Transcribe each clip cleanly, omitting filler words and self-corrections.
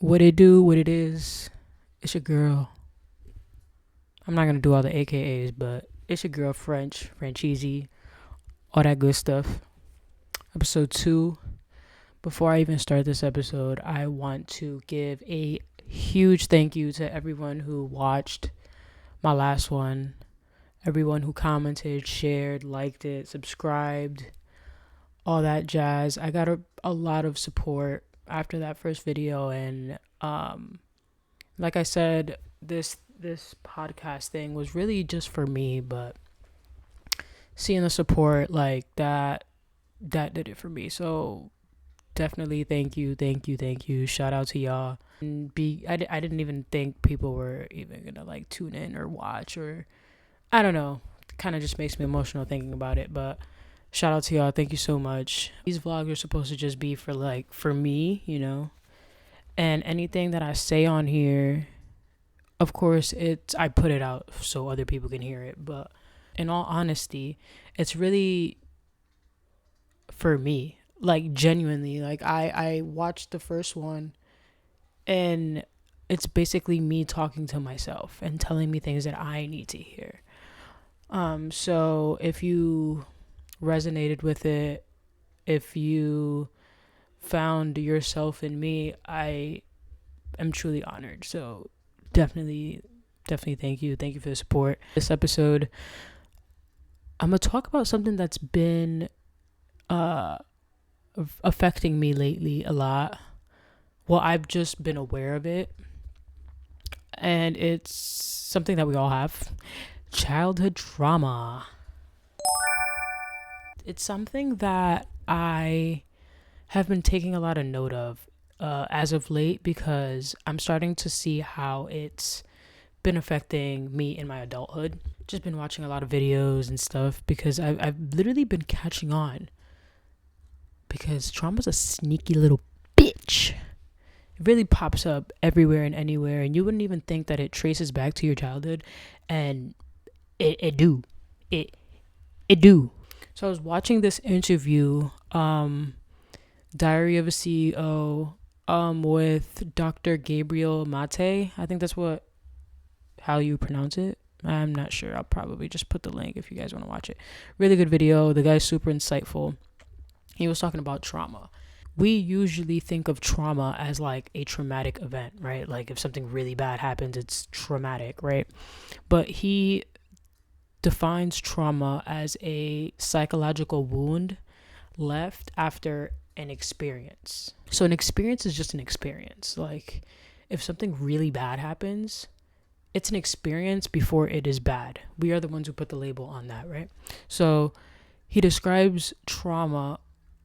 What it do, what it is, it's your girl. I'm not gonna do all the AKAs, but it's your girl Franchise, all that good stuff. Episode 2. Before I even start this episode, I want to give a huge thank you to everyone who watched my last one, everyone who commented, shared, liked it, subscribed, all that jazz. I got a lot of support after that first video, and like I said, this podcast thing was really just for me, but seeing the support like that did it for me. So definitely thank you. Shout out to y'all. And I didn't even think people were even gonna like tune in or watch, or I don't know. Kind of just makes me emotional thinking about it, but shout out to y'all. Thank you so much. These vlogs are supposed to just be for me, and anything that I say on here, of course, I put it out so other people can hear it, but in all honesty, it's really for me. Like genuinely, like I watched the first one, and it's basically me talking to myself and telling me things that I need to hear. So if you resonated with it, if you found yourself in me, I am truly honored. So definitely thank you for the support. This episode, I'm gonna talk about something that's been uh affecting me lately a lot. Well, I've just been aware of it, and it's something that we all have: childhood trauma. It's something that I have been taking a lot of note of as of late, because I'm starting to see how it's been affecting me in my adulthood. Just been watching a lot of videos and stuff, because I've literally been catching on, because trauma's a sneaky little bitch. It really pops up everywhere and anywhere, and you wouldn't even think that it traces back to your childhood, and it do. It do. So I was watching this interview, Diary of a CEO, with Dr. Gabriel Mate. I think that's how you pronounce it. I'm not sure. I'll probably just put the link if you guys want to watch it. Really good video. The guy's super insightful. He was talking about trauma. We usually think of trauma as like a traumatic event, right? Like if something really bad happens, it's traumatic, right? But he defines trauma as a psychological wound left after an experience. So an experience is just an experience. Like if something really bad happens, it's an experience before it is bad. We are the ones who put the label on that, right? So he describes trauma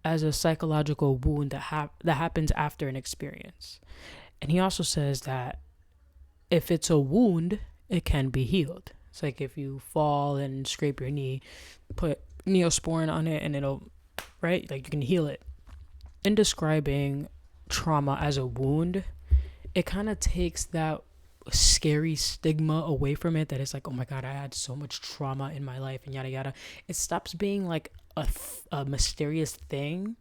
as a psychological wound that happens after an experience. And he also says that if it's a wound, it can be healed. It's like if you fall and scrape your knee, put Neosporin on it and it'll, right? Like you can heal it. In describing trauma as a wound, it kind of takes that scary stigma away from it, that it's like, oh my God, I had so much trauma in my life and yada yada. It stops being like a mysterious thing,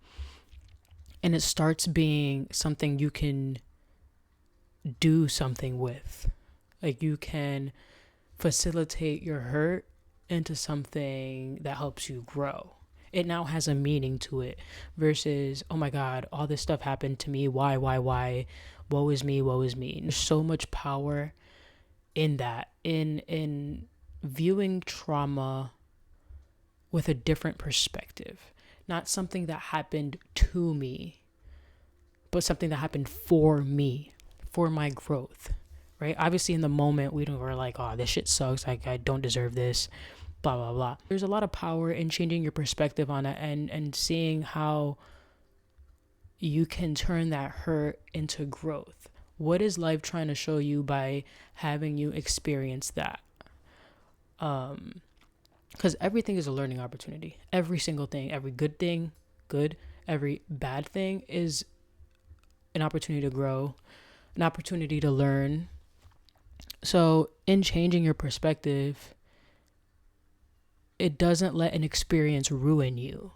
and it starts being something you can do something with. Like you can facilitate your hurt into something that helps you grow. It now has a meaning to it, versus, oh my God, all this stuff happened to me. Why? Woe is me. There's so much power in that, in viewing trauma with a different perspective. Not something that happened to me, but something that happened for me, for my growth, right? Obviously, in the moment, we're like, oh, this shit sucks. Like, I don't deserve this, blah, blah, blah. There's a lot of power in changing your perspective on it, and seeing how you can turn that hurt into growth. What is life trying to show you by having you experience that? Because everything is a learning opportunity. Every single thing, every good thing, good. Every bad thing is an opportunity to grow, an opportunity to learn. So in changing your perspective, it doesn't let an experience ruin you.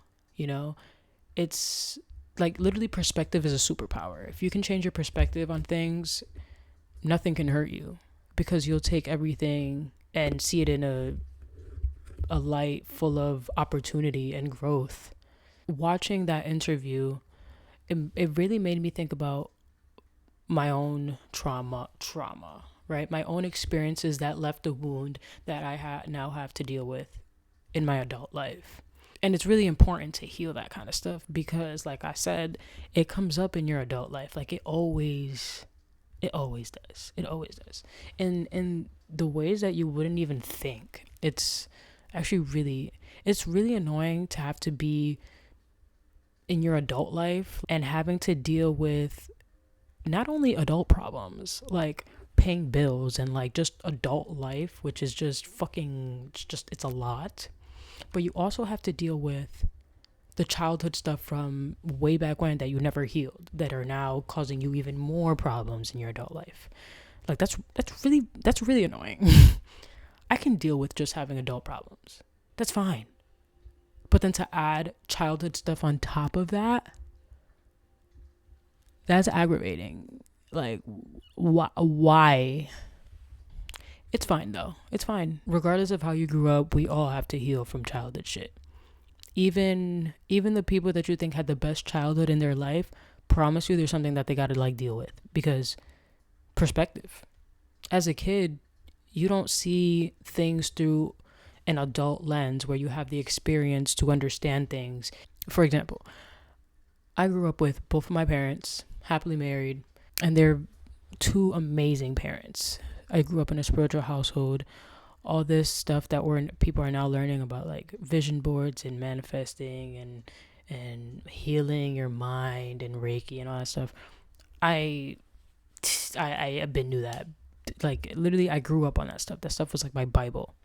It's like literally perspective is a superpower. If you can change your perspective on things, nothing can hurt you, because you'll take everything and see it in a light full of opportunity and growth. Watching that interview, it really made me think about my own trauma, right? My own experiences that left a wound that I now have to deal with in my adult life. And it's really important to heal that kind of stuff, because like I said, it comes up in your adult life. Like it always does. It always does. In the ways that you wouldn't even think. It's really annoying to have to be in your adult life and having to deal with not only adult problems like paying bills and like just adult life, which is just fucking it's a lot, but you also have to deal with the childhood stuff from way back when that you never healed, that are now causing you even more problems in your adult life. Like that's really annoying. I can deal with just having adult problems. That's fine. But then to add childhood stuff on top of that, that's aggravating. Like why? It's fine though. It's fine. Regardless of how you grew up, we all have to heal from childhood shit. Even the people that you think had the best childhood in their life, promise you there's something that they got to like deal with, because perspective. As a kid, you don't see things through an adult lens where you have the experience to understand things. For example, I grew up with both of my parents, happily married, and they're two amazing parents. I grew up in a spiritual household. All this stuff that people are now learning about, like vision boards and manifesting and healing your mind and Reiki and all that stuff. I have been knew that. Like literally, I grew up on that stuff. That stuff was like my Bible.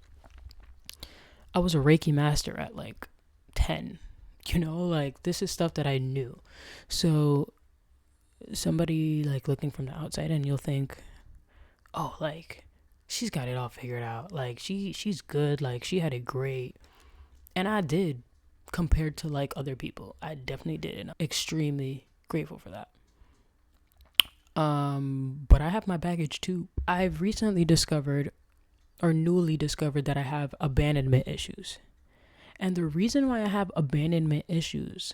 I was a Reiki master at like 10. Like this is stuff that I knew. So somebody like looking from the outside, and you'll think, oh, like she's got it all figured out. Like she's good. Like she had it great. And I did, compared to like other people. I definitely did, and I'm extremely grateful for that. But I have my baggage too. I've recently discovered, or newly discovered, that I have abandonment issues. And the reason why I have abandonment issues,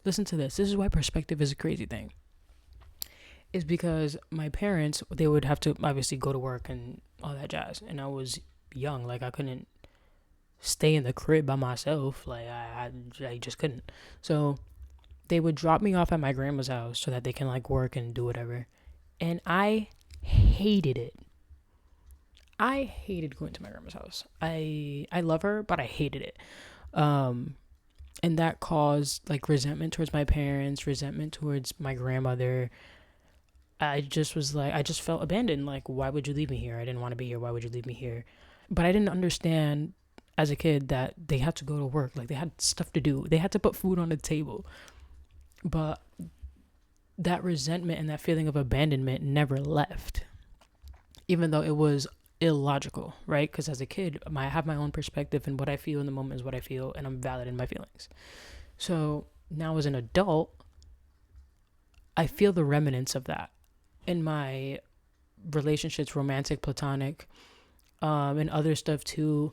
listen to this. This is why perspective is a crazy thing. Is because my parents, they would have to obviously go to work and all that jazz. And I was young. Like I couldn't stay in the crib by myself. Like I just couldn't. So they would drop me off at my grandma's house so that they can like work and do whatever. And I hated it. I hated going to my grandma's house. I love her, but I hated it. And that caused like resentment towards my parents, resentment towards my grandmother. I just felt abandoned. Like, why would you leave me here? I didn't want to be here. Why would you leave me here? But I didn't understand as a kid that they had to go to work. Like, they had stuff to do. They had to put food on the table. But that resentment and that feeling of abandonment never left, even though it was illogical, right? Because as a kid, I have my own perspective, and what I feel in the moment is what I feel, and I'm valid in my feelings. So now as an adult, I feel the remnants of that in my relationships, romantic, platonic, and other stuff too.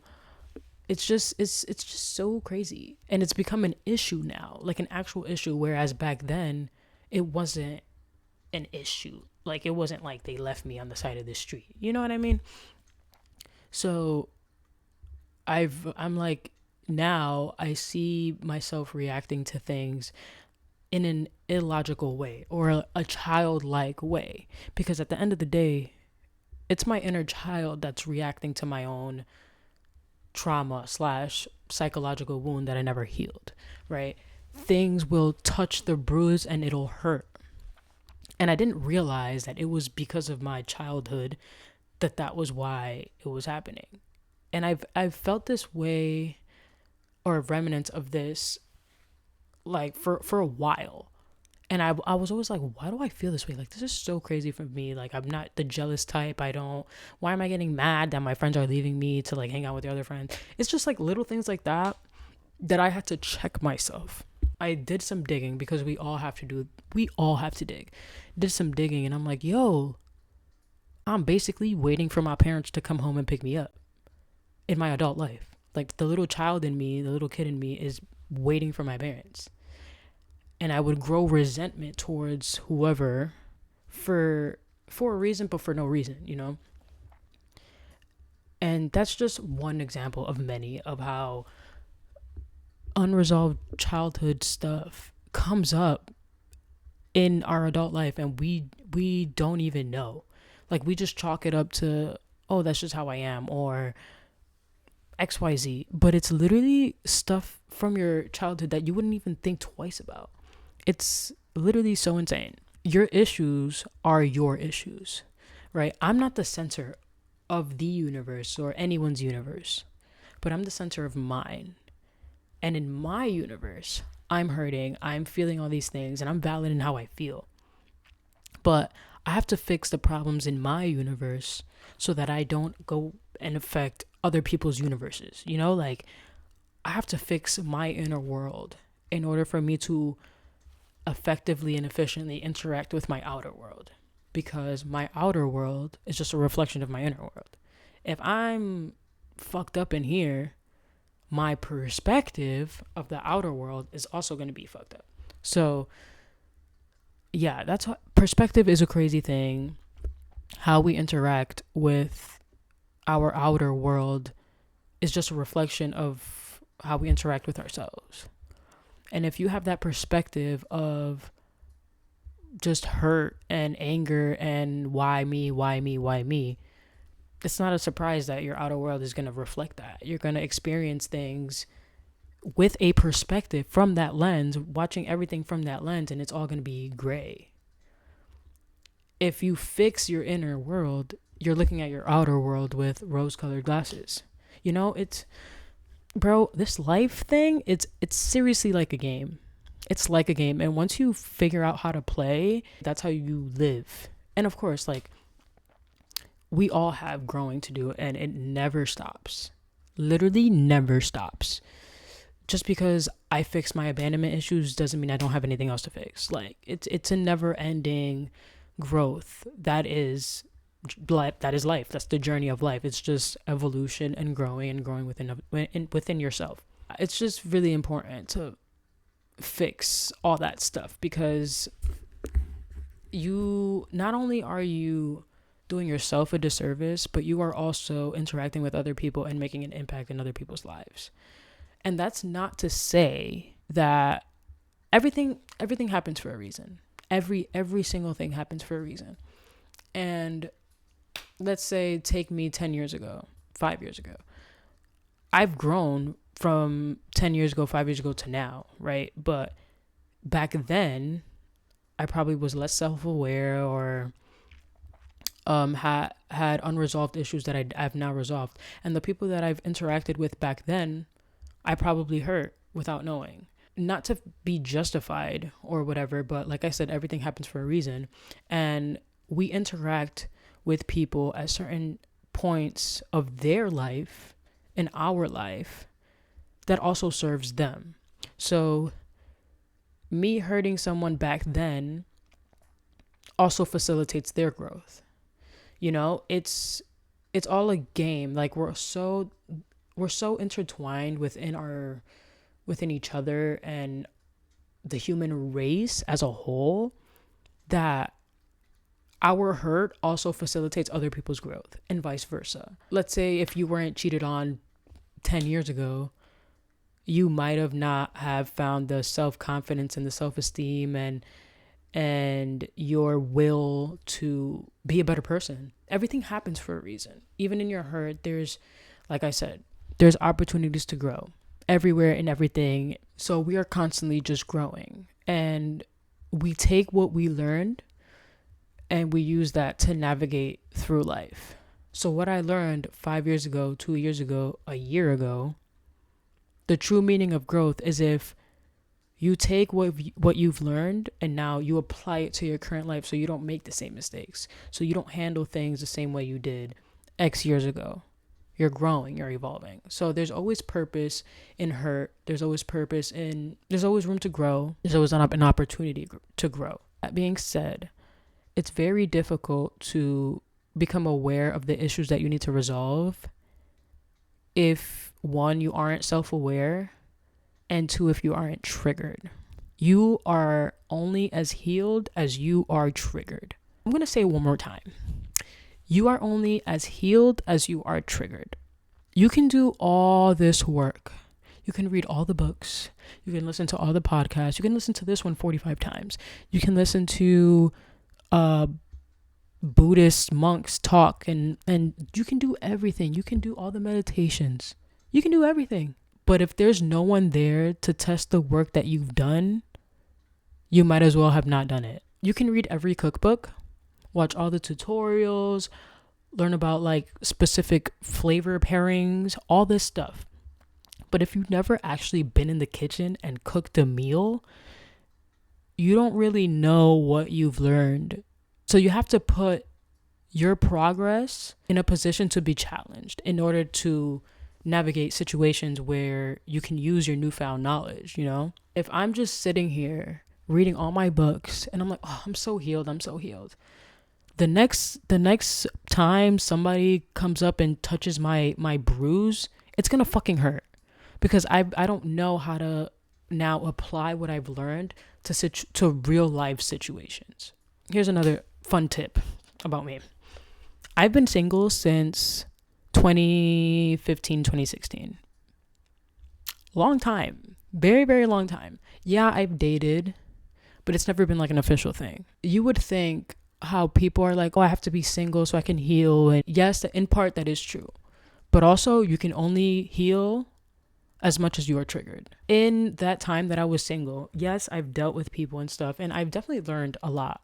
It's just so crazy, and it's become an issue now, like an actual issue. Whereas back then, it wasn't an issue. Like it wasn't like they left me on the side of the street. You know what I mean? So I'm like, now I see myself reacting to things in an illogical way, or a childlike way, because at the end of the day, it's my inner child that's reacting to my own trauma slash psychological wound that I never healed, right? Things will touch the bruise and it'll hurt. And I didn't realize that it was because of my childhood that was why it was happening. And I've felt this way, or remnants of this, like for a while. And I was always like, why do I feel this way? Like, this is so crazy for me. Like, I'm not the jealous type. Why am I getting mad that my friends are leaving me to like hang out with their other friends? It's just like little things like that I had to check myself. I did some digging because we all have to dig. Did some digging and I'm like, yo, I'm basically waiting for my parents to come home and pick me up in my adult life. Like the little child in me, the little kid in me is waiting for my parents. And I would grow resentment towards whoever for a reason but for no reason. And that's just one example of many of how unresolved childhood stuff comes up in our adult life and we don't even know. Like we just chalk it up to, oh, that's just how I am, or XYZ, but it's literally stuff from your childhood that you wouldn't even think twice about. It's literally so insane. Your issues are your issues, right? I'm not the center of the universe or anyone's universe, but I'm the center of mine. And in my universe, I'm hurting, I'm feeling all these things, and I'm valid in how I feel. But I have to fix the problems in my universe so that I don't go and affect other people's universes. Like I have to fix my inner world in order for me to effectively and efficiently interact with my outer world, because my outer world is just a reflection of my inner world. If I'm fucked up in here, my perspective of the outer world is also going to be fucked up. So yeah, that's what perspective is, a crazy thing. How we interact with our outer world is just a reflection of how we interact with ourselves. And if you have that perspective of just hurt and anger and why me, why me, why me, it's not a surprise that your outer world is going to reflect that. You're going to experience things with a perspective from that lens, watching everything from that lens, and it's all going to be gray. If you fix your inner world, you're looking at your outer world with rose-colored glasses. It's, bro, this life thing, it's seriously like a game. It's like a game, and once you figure out how to play, that's how you live. And of course, like, we all have growing to do, and it never stops. Literally never stops. Just because I fix my abandonment issues doesn't mean I don't have anything else to fix. Like, it's a never-ending growth. That is life. That's the journey of life. It's just evolution and growing within yourself. It's just really important to fix all that stuff, because you not only are you doing yourself a disservice, but you are also interacting with other people and making an impact in other people's lives. And that's not to say that everything happens for a reason. Every single thing happens for a reason. And let's say, take me 10 years ago, 5 years ago. I've grown from 10 years ago, 5 years ago to now, right? But back then, I probably was less self-aware, or had unresolved issues that I've now resolved. And the people that I've interacted with back then, I probably hurt without knowing. Not to be justified or whatever, but like I said, everything happens for a reason. And we interact with people at certain points of their life, in our life, that also serves them. So me hurting someone back then also facilitates their growth. It's all a game. Like, we're so intertwined within each other and the human race as a whole, that our hurt also facilitates other people's growth, and vice versa. Let's say if you weren't cheated on 10 years ago, you might have not have found the self-confidence and the self-esteem and your will to be a better person. Everything happens for a reason. Even in your hurt, like I said, there's opportunities to grow everywhere and everything. So we are constantly just growing, and we take what we learned and we use that to navigate through life. So what I learned 5 years ago, 2 years ago, a year ago, the true meaning of growth is if you take what you've learned and now you apply it to your current life, so you don't make the same mistakes. So you don't handle things the same way you did X years ago. you're growing, you're evolving. So there's always purpose in hurt. There's always purpose in, there's always room to grow. There's always an opportunity to grow. That being said, it's very difficult to become aware of the issues that you need to resolve if, one, you aren't self-aware, and two, if you aren't triggered. You are only as healed as you are triggered. I'm going to say it one more time. You are only as healed as you are triggered. You can do all this work. You can read all the books. You can listen to all the podcasts. You can listen to this one 45 times. You can listen to Buddhist monks talk, and you can do everything. You can do all the meditations. You can do everything. But if there's no one there to test the work that you've done, you might as well have not done it. You can read every cookbook, watch all the tutorials, learn about like specific flavor pairings, all this stuff. But if you've never actually been in the kitchen and cooked a meal, you don't really know what you've learned. So you have to put your progress in a position to be challenged in order to navigate situations where you can use your newfound knowledge, you know? If I'm just sitting here reading all my books and I'm like, oh, I'm so healed. The next time somebody comes up and touches my bruise, it's gonna fucking hurt, because I don't know how to now apply what I've learned to real life situations. Here's another fun tip about me. I've been single since 2015, 2016. Long time. Very, very long time. Yeah, I've dated, but it's never been like an official thing. You would think how people are like, oh, I have to be single so I can heal. And yes, in part that is true. But also you can only heal as much as you are triggered. In that time that I was single, yes, I've dealt with people and stuff, and I've definitely learned a lot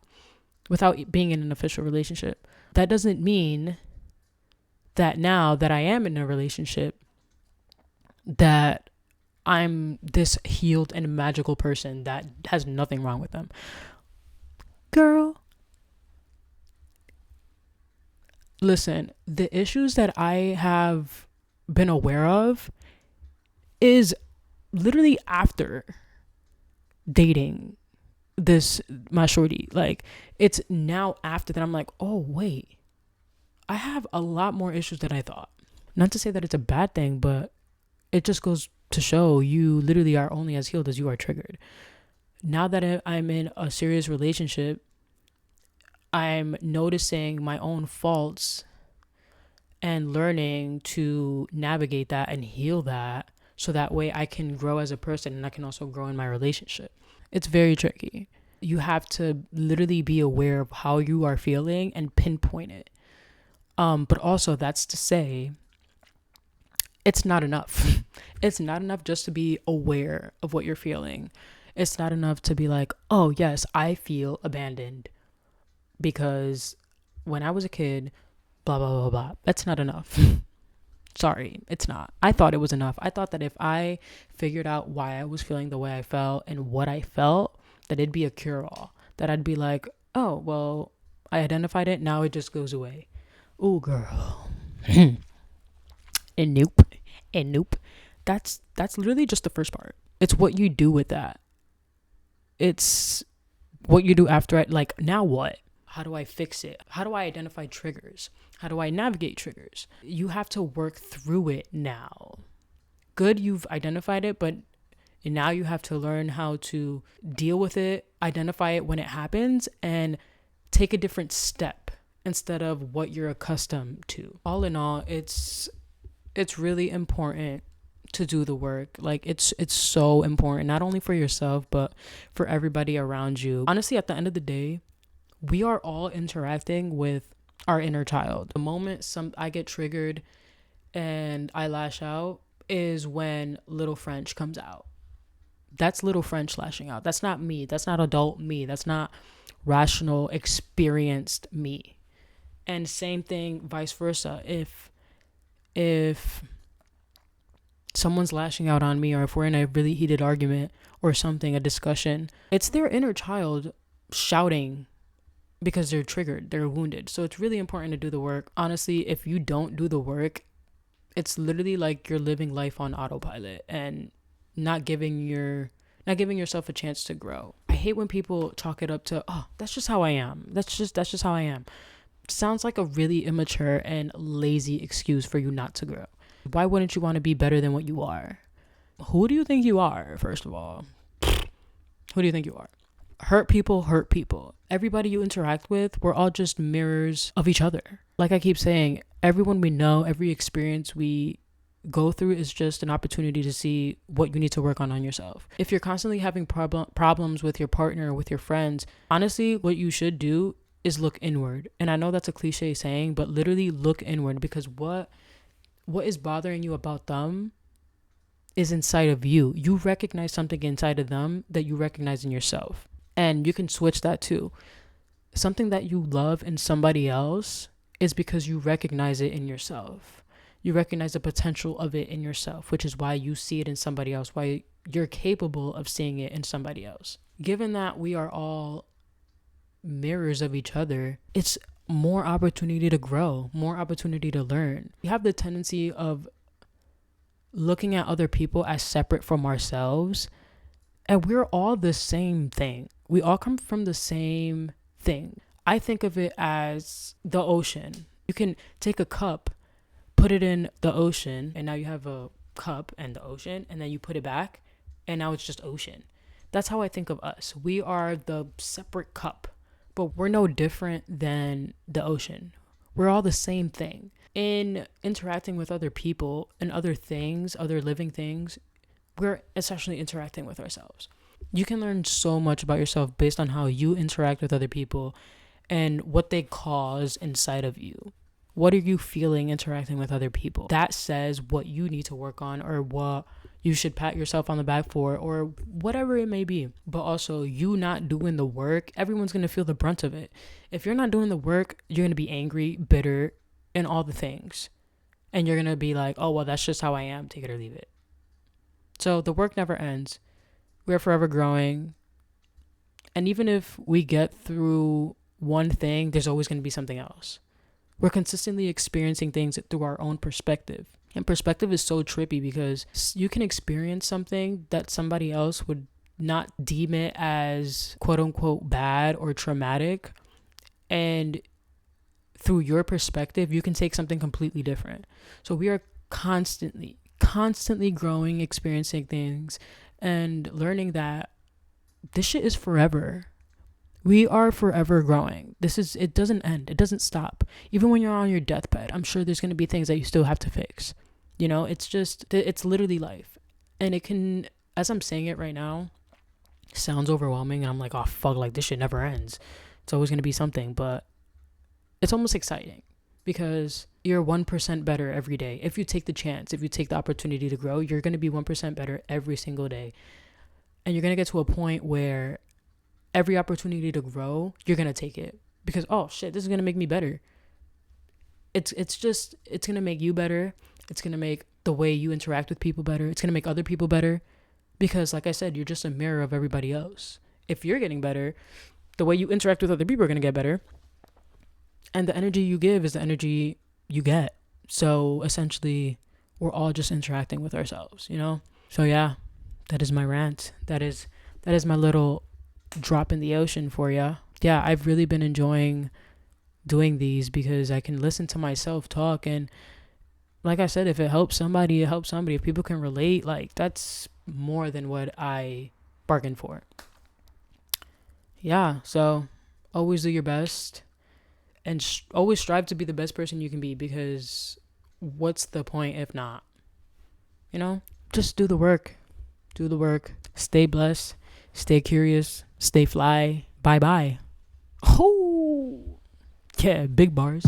without being in an official relationship. That doesn't mean that now that I am in a relationship that I'm this healed and magical person that has nothing wrong with them. Girl, listen, the issues that I have been aware of is literally after dating my shorty. Like, it's now after that I'm like, oh wait, I have a lot more issues than I thought. Not to say that it's a bad thing, but it just goes to show you literally are only as healed as you are triggered. Now that I'm in a serious relationship, I'm noticing my own faults and learning to navigate that and heal that, so that way I can grow as a person and I can also grow in my relationship. It's very tricky. You have to literally be aware of how you are feeling and pinpoint it. But also, that's to say, it's not enough. It's not enough just to be aware of what you're feeling. It's not enough to be like, oh yes, I feel abandoned because when I was a kid, blah, blah, blah, blah. That's not enough. Sorry, it's not. I thought it was enough. I thought that if I figured out why I was feeling the way I felt and what I felt, that it'd be a cure-all. That I'd be like, oh, well, I identified it, now it just goes away. Ooh, girl. And nope. That's literally just the first part. It's what you do with that. It's what you do after it. Like, now what? How do I fix it? How do I identify triggers? How do I navigate triggers? You have to work through it now. Good, you've identified it, but now you have to learn how to deal with it, identify it when it happens, and take a different step instead of what you're accustomed to. All in all, it's really important to do the work. Like, it's so important, not only for yourself, but for everybody around you. Honestly, at the end of the day, we are all interacting with our inner child. The moment I get triggered and I lash out is when little French comes out. That's little French lashing out. That's not me. That's not adult me. That's not rational, experienced me. And same thing, vice versa. If someone's lashing out on me, or if we're in a really heated argument or something, a discussion, it's their inner child shouting because they're triggered, they're wounded. So it's really important to do the work. Honestly, if you don't do the work, It's literally like you're living life on autopilot and not giving your not giving yourself a chance to grow. I hate when people chalk it up to, oh, that's just how I am. That's just how I am. Sounds like a really immature and lazy excuse for you not to grow. Why wouldn't you want to be better than what you are? Who do you think you are, first of all? Who do you think you are? Hurt people hurt people. Everybody you interact with, we're all just mirrors of each other. Like I keep saying, everyone we know, every experience we go through is just an opportunity to see what you need to work on yourself. If you're constantly having problems with your partner or with your friends, honestly, what you should do is look inward. And I know that's a cliche saying, but literally look inward, because what is bothering you about them is inside of you. You recognize something inside of them that you recognize in yourself. And you can switch that too. Something that you love in somebody else is because you recognize it in yourself. You recognize the potential of it in yourself, which is why you see it in somebody else, why you're capable of seeing it in somebody else. Given that we are all mirrors of each other, it's more opportunity to grow, more opportunity to learn. We have the tendency of looking at other people as separate from ourselves, and we're all the same thing. We all come from the same thing. I think of it as the ocean. You can take a cup, put it in the ocean, and now you have a cup and the ocean, and then you put it back, and now it's just ocean. That's how I think of us. We are the separate cup, but we're no different than the ocean. We're all the same thing. In interacting with other people and other things, other living things, we're essentially interacting with ourselves. You can learn so much about yourself based on how you interact with other people and what they cause inside of you. What are you feeling interacting with other people? That says what you need to work on, or what you should pat yourself on the back for, or whatever it may be. But also, you not doing the work, everyone's going to feel the brunt of it. If you're not doing the work, you're going to be angry, bitter, and all the things. And you're going to be like, oh, well, that's just how I am. Take it or leave it. So the work never ends. We're forever growing. And even if we get through one thing, there's always going to be something else. We're consistently experiencing things through our own perspective. And perspective is so trippy because you can experience something that somebody else would not deem it as quote unquote bad or traumatic. And through your perspective, you can take something completely different. So we are constantly growing, experiencing things, and learning that this shit is forever. We are forever growing. It doesn't end. It doesn't stop. Even when you're on your deathbed, I'm sure there's going to be things that you still have to fix. You know, it's literally life. And it can, as I'm saying it right now, sounds overwhelming. And I'm like, oh, fuck, like this shit never ends. It's always going to be something. But it's almost exciting because you're 1% better every day. If you take the chance, if you take the opportunity to grow, you're going to be 1% better every single day. And you're going to get to a point where every opportunity to grow, you're going to take it because, oh shit, this is going to make me better. It's going to make you better. It's going to make the way you interact with people better. It's going to make other people better because, like I said, you're just a mirror of everybody else. If you're getting better, the way you interact with other people are going to get better. And the energy you give is the energy you get. So essentially, we're all just interacting with ourselves, you know? So yeah, that is my rant. That is my little drop in the ocean for you. Yeah, I've really been enjoying doing these because I can listen to myself talk, and like I said, if it helps somebody, it helps somebody. If people can relate, like that's more than what I bargained for. Yeah, so always do your best and always strive to be the best person you can be, because what's the point if not? You know, just do the work. Do the work. Stay blessed. Stay curious. Stay fly. Bye-bye. Oh, yeah, big bars.